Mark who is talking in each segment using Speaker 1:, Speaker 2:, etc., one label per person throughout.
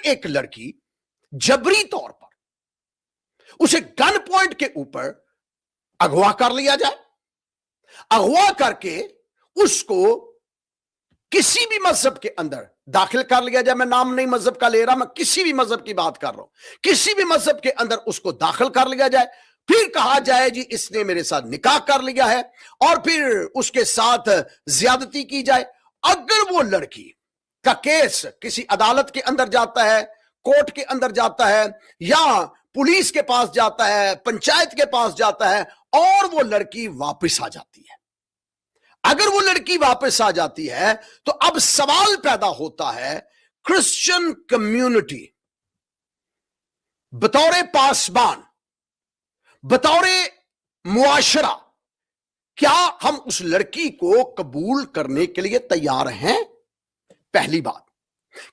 Speaker 1: एक लड़की जबरी तौर पर उसे गन पॉइंट के ऊपर अगवा कर लिया जाए, अगवा करके उसको किसी भी मजहब के अंदर दाखिल कर लिया जाए, मैं नाम नहीं मजहब का ले रहा, मैं किसी भी मजहब की बात कर रहा हूं, किसी भी मजहब के अंदर उसको दाखिल कर लिया जाए, फिर कहा जाए जी इसने मेरे साथ निकाह कर लिया है, और फिर उसके साथ ज्यादती की जाए। अगर वो लड़की का केस किसी अदालत के अंदर जाता है, कोर्ट के अंदर जाता है, या पुलिस के पास जाता है, पंचायत के पास जाता है, और वो लड़की वापस आ जाती है, अगर वो लड़की वापस आ जाती है तो अब सवाल पैदा होता है, क्रिश्चियन कम्युनिटी बतौर पासबान, बतौर मुआशरा, क्या हम उस लड़की को कबूल करने के लिए तैयार हैं? पहली बात,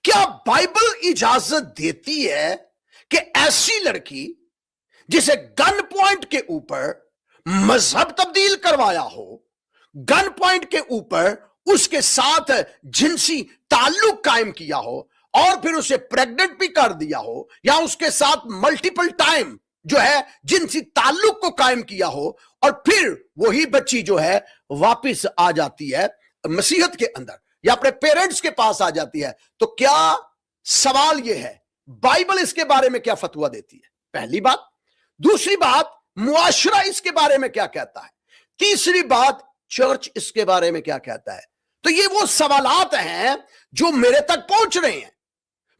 Speaker 1: क्या बाइबल इजाजत देती है कि ऐसी लड़की जिसे गन पॉइंट के ऊपर मजहब तब्दील करवाया हो, गन पॉइंट के ऊपर उसके साथ जिनसी ताल्लुक कायम किया हो, और फिर उसे प्रेग्नेंट भी कर दिया हो, या उसके साथ मल्टीपल टाइम जो है जिनसी ताल्लुक को कायम किया हो, और फिर वही बच्ची जो है वापस आ जाती है मसीहत के अंदर या अपने पेरेंट्स के पास आ जाती है, तो क्या सवाल यह है बाइबल इसके बारे में क्या फतवा देती है? पहली बात। दूसरी बात, मुआशरा इसके बारे में क्या कहता है? तीसरी बात, चर्च इसके बारे में क्या कहता है? तो ये वो सवालात हैं जो मेरे तक पहुंच रहे हैं,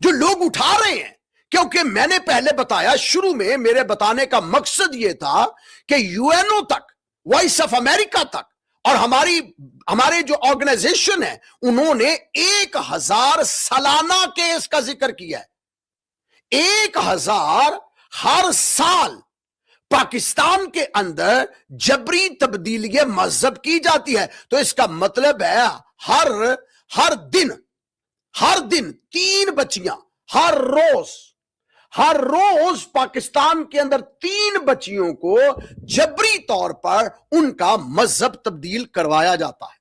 Speaker 1: जो लोग उठा रहे हैं, क्योंकि मैंने पहले बताया, शुरू में मेरे बताने का मकसद यह था कि यूएनओ तक, वॉइस ऑफ अमेरिका तक, और हमारे जो ऑर्गेनाइजेशन है, उन्होंने 1000 सालाना केस का जिक्र किया है। 1000 हर साल पाकिस्तान के अंदर जबरी तब्दीली मजहब की जाती है। तो इसका मतलब है हर दिन 3 बच्चियां, हर रोज पाकिस्तान के अंदर 3 बच्चियों को जबरी तौर पर उनका मजहब तब्दील करवाया जाता है।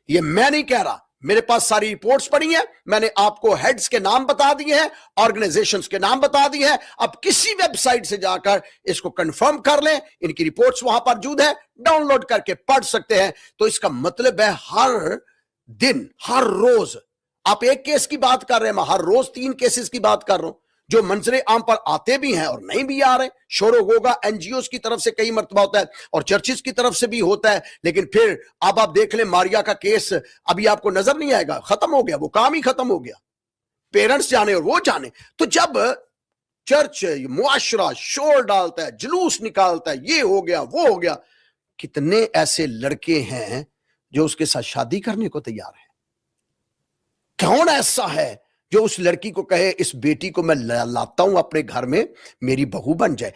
Speaker 1: ये मैं नहीं कह रहा, मेरे पास सारी रिपोर्ट्स पड़ी हैं, मैंने आपको हेड्स के नाम बता दिए हैं, ऑर्गेनाइजेशंस के नाम बता दिए हैं। अब किसी वेबसाइट से जाकर इसको कंफर्म कर लें, इनकी रिपोर्ट्स वहां पर मौजूद है, डाउनलोड करके पढ़ सकते हैं। तो इसका मतलब है हर दिन, हर रोज, आप एक केस की बात कर रहे हैं, मैं हर रोज 3 केसेस की बात कर रहा हूं, जो मंजरे आम पर आते भी हैं और नहीं भी आ रहे। शोर होगा एनजीओस की तरफ से कई मर्तबा होता है और चर्चिस की तरफ से भी होता है, लेकिन फिर अब आप देख लें मारिया का केस, अभी आपको नजर नहीं आएगा, खत्म हो गया, वो काम ही खत्म हो गया, पेरेंट्स जाने और वो जाने। तो जब चर्च, मुआशरा शोर डालता है, जुलूस निकालता है, ये हो गया, वो हो गया, कितने ऐसे लड़के हैं जो उसके साथ शादी करने को तैयार है? कौन ऐसा है जो उस लड़की को कहे इस बेटी को मैं लाता हूं अपने घर में, मेरी बहू बन जाए?